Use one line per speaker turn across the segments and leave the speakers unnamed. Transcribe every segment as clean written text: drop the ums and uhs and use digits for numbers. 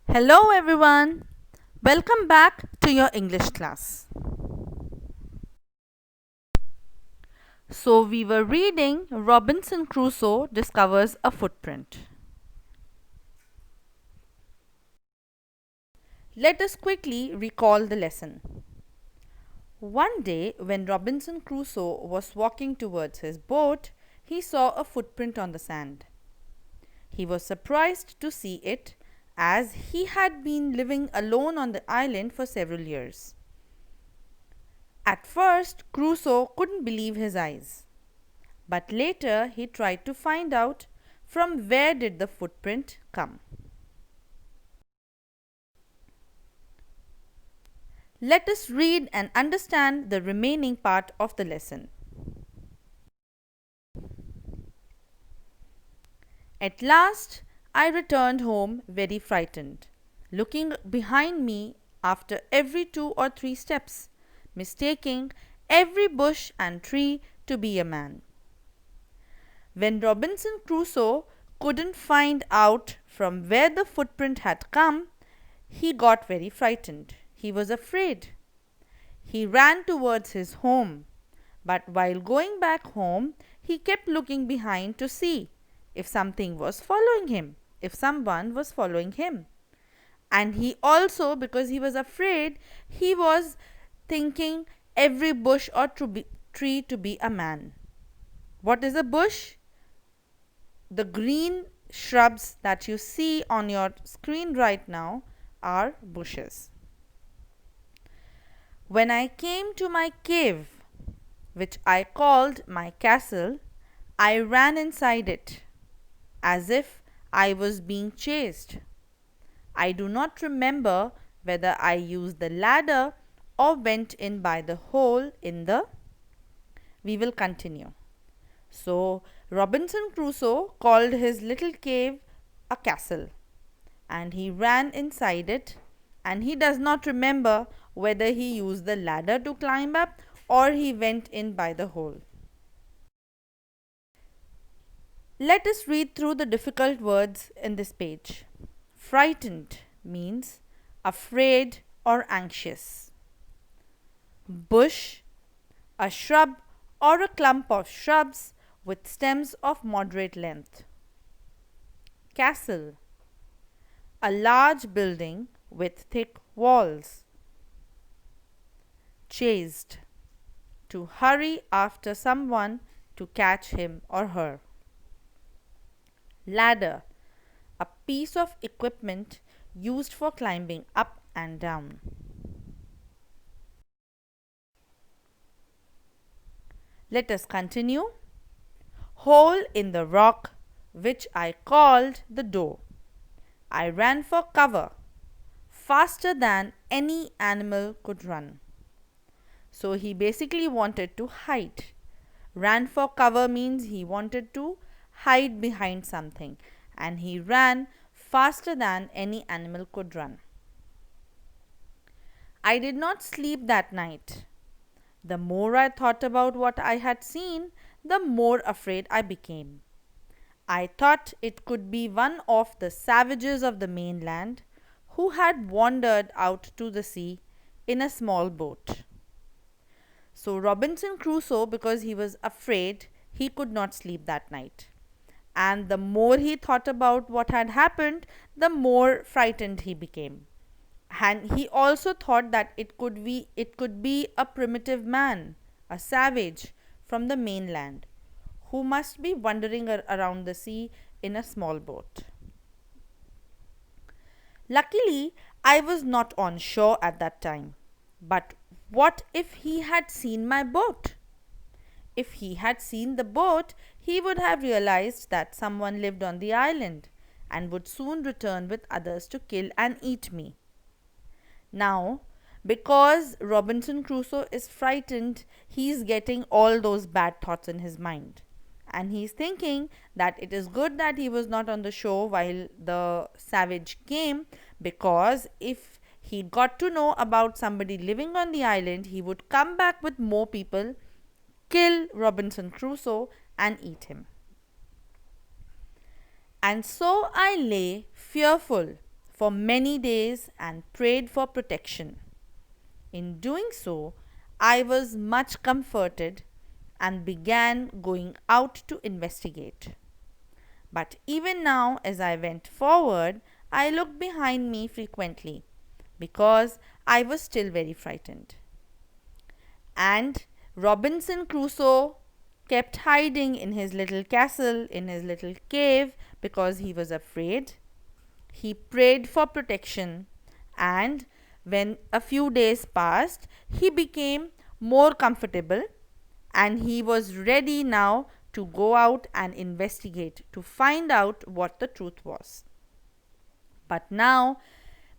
Hello everyone. Welcome back to your English class. So we were reading Robinson Crusoe discovers a footprint. Let us quickly recall the lesson. One day when Robinson Crusoe was walking towards his boat, he saw a footprint on the sand. He was surprised to see it as he had been living alone on the island for several years. At first, Crusoe couldn't believe his eyes. But later he tried to find out from where did the footprint come. Let us read and understand the remaining part of the lesson. At last I returned home very frightened, looking behind me after every 2 or 3 steps, mistaking every bush and tree to be a man. When Robinson Crusoe couldn't find out from where the footprint had come, he got very frightened. He was afraid. He ran towards his home, but while going back home, he kept looking behind to see if something was following him, if someone was following him. And he also, because he was afraid, he was thinking every bush or tree to be a man. What is a bush? The green shrubs that you see on your screen right now are bushes. When I came to my cave, which I called my castle, I ran inside it as if I was being chased. I do not remember whether I used the ladder or went in by the hole in the. We will continue. So, Robinson Crusoe called his little cave a castle and he ran inside it, and he does not remember whether he used the ladder to climb up or he went in by the hole. Let us read through the difficult words in this page. Frightened means afraid or anxious. Bush, a shrub or a clump of shrubs with stems of moderate length. Castle, a large building with thick walls. Chased, to hurry after someone to catch him or her. Ladder, a piece of equipment used for climbing up and down. Let us continue. Hole in the rock, which I called the door. I ran for cover, faster than any animal could run. So he basically wanted to hide. Ran for cover means he wanted to hide behind something, and he ran faster than any animal could run. I did not sleep that night. The more I thought about what I had seen, the more afraid I became. I thought it could be one of the savages of the mainland who had wandered out to the sea in a small boat. So Robinson Crusoe, because he was afraid, he could not sleep that night. And the more he thought about what had happened, the more frightened he became. And he also thought that it could be a primitive man, a savage from the mainland, who must be wandering around the sea in a small boat. Luckily, I was not on shore at that time. But what if he had seen my boat? If he had seen the boat, he would have realized that someone lived on the island and would soon return with others to kill and eat me. Now, because Robinson Crusoe is frightened, he is getting all those bad thoughts in his mind. And he is thinking that it is good that he was not on the shore while the savage came, because if he got to know about somebody living on the island, he would come back with more people, kill Robinson Crusoe, and eat him. And so I lay fearful for many days and prayed for protection. In doing so, I was much comforted and began going out to investigate. But even now, as I went forward, I looked behind me frequently because I was still very frightened. And Robinson Crusoe kept hiding in his little castle, in his little cave, because he was afraid. He prayed for protection, and when a few days passed, he became more comfortable and he was ready now to go out and investigate to find out what the truth was. But now,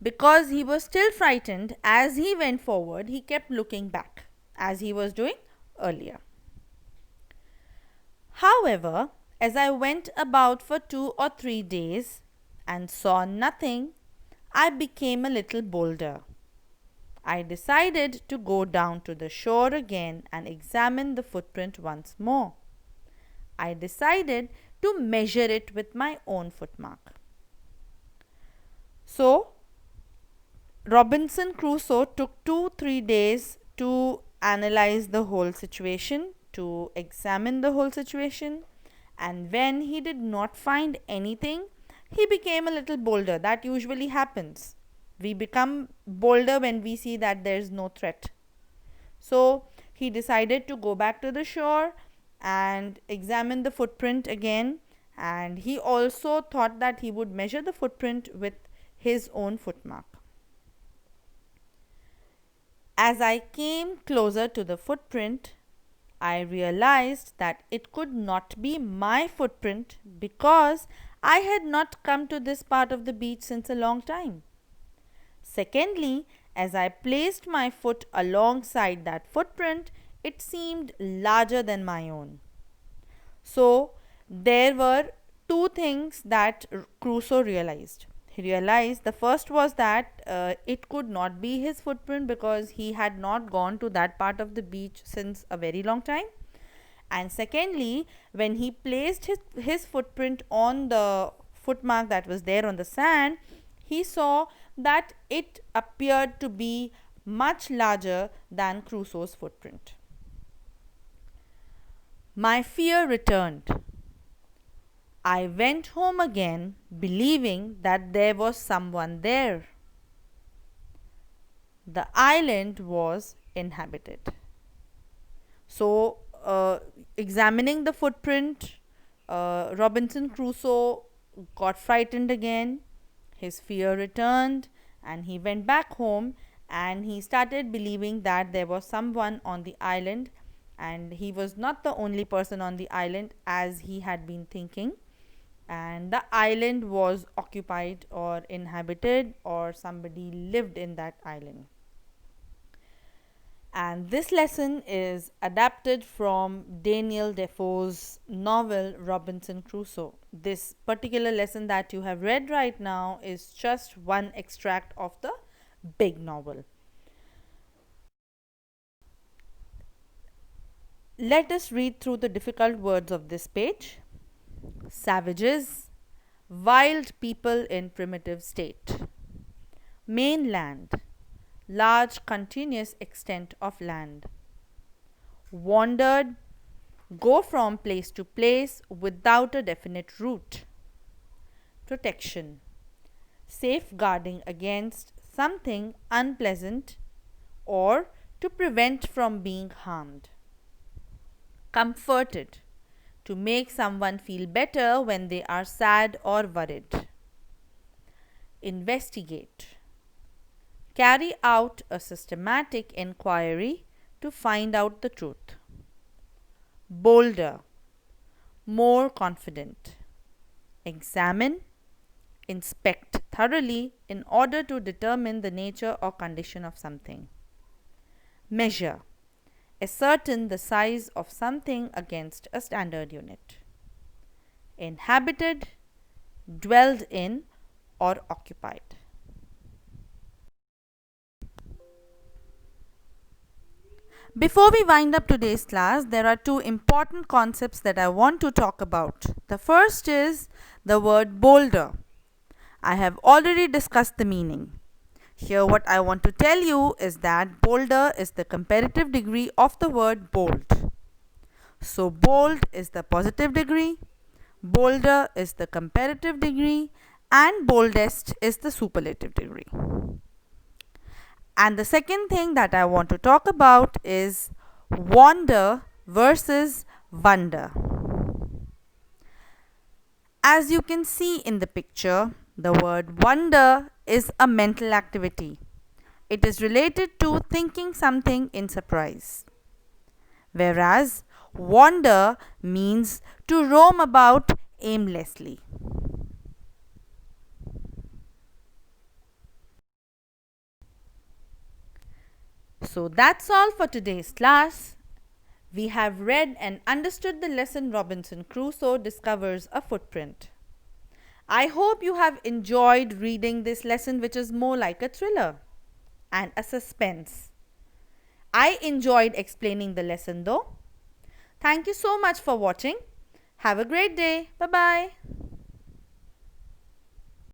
because he was still frightened, as he went forward, he kept looking back, as he was doing earlier. However, as I went about for 2 or 3 days and saw nothing, I became a little bolder. I decided to go down to the shore again and examine the footprint once more. I decided to measure it with my own footmark. So, Robinson Crusoe took 2-3 days to analyze the whole situation, to examine the whole situation, and when he did not find anything, he became a little bolder. That usually happens. We become bolder when we see that there is no threat. So he decided to go back to the shore and examine the footprint again, and he also thought that he would measure the footprint with his own footmark. As I came closer to the footprint, I realized that it could not be my footprint because I had not come to this part of the beach since a long time. Secondly, as I placed my foot alongside that footprint, it seemed larger than my own. So, there were two things that Crusoe realized. He realized the first was that it could not be his footprint because he had not gone to that part of the beach since a very long time. And secondly, when he placed his footprint on the footmark that was there on the sand, he saw that it appeared to be much larger than Crusoe's footprint. My fear returned. I went home again, believing that there was someone there. The island was inhabited. So, examining the footprint, Robinson Crusoe got frightened again. His fear returned and he went back home and he started believing that there was someone on the island, and he was not the only person on the island as he had been thinking, and the island was occupied or inhabited or somebody lived in that island. And this lesson is adapted from Daniel Defoe's novel Robinson Crusoe. This particular lesson that you have read right now is just one extract of the big novel. Let us read through the difficult words of this page. Savages, wild people in primitive state. Mainland, large continuous extent of land. Wandered, go from place to place without a definite route. Protection, safeguarding against something unpleasant or to prevent from being harmed. Comforted, to make someone feel better when they are sad or worried. Investigate, carry out a systematic inquiry to find out the truth. Bolder, more confident. Examine, inspect thoroughly in order to determine the nature or condition of something. Measure, ascertain the size of something against a standard unit. Inhabited, dwelled in or occupied. Before we wind up today's class, there are two important concepts that I want to talk about. The first is the word boulder. I have already discussed the meaning. Here, what I want to tell you is that bolder is the comparative degree of the word bold. So, bold is the positive degree, bolder is the comparative degree, and boldest is the superlative degree. And the second thing that I want to talk about is wonder versus wonder. As you can see in the picture, the word wonder is a mental activity. It is related to thinking something in surprise. Whereas wander means to roam about aimlessly. So that's all for today's class. We have read and understood the lesson Robinson Crusoe discovers a footprint. I hope you have enjoyed reading this lesson, which is more like a thriller and a suspense. I enjoyed explaining the lesson though. Thank you so much for watching. Have a great day. Bye bye.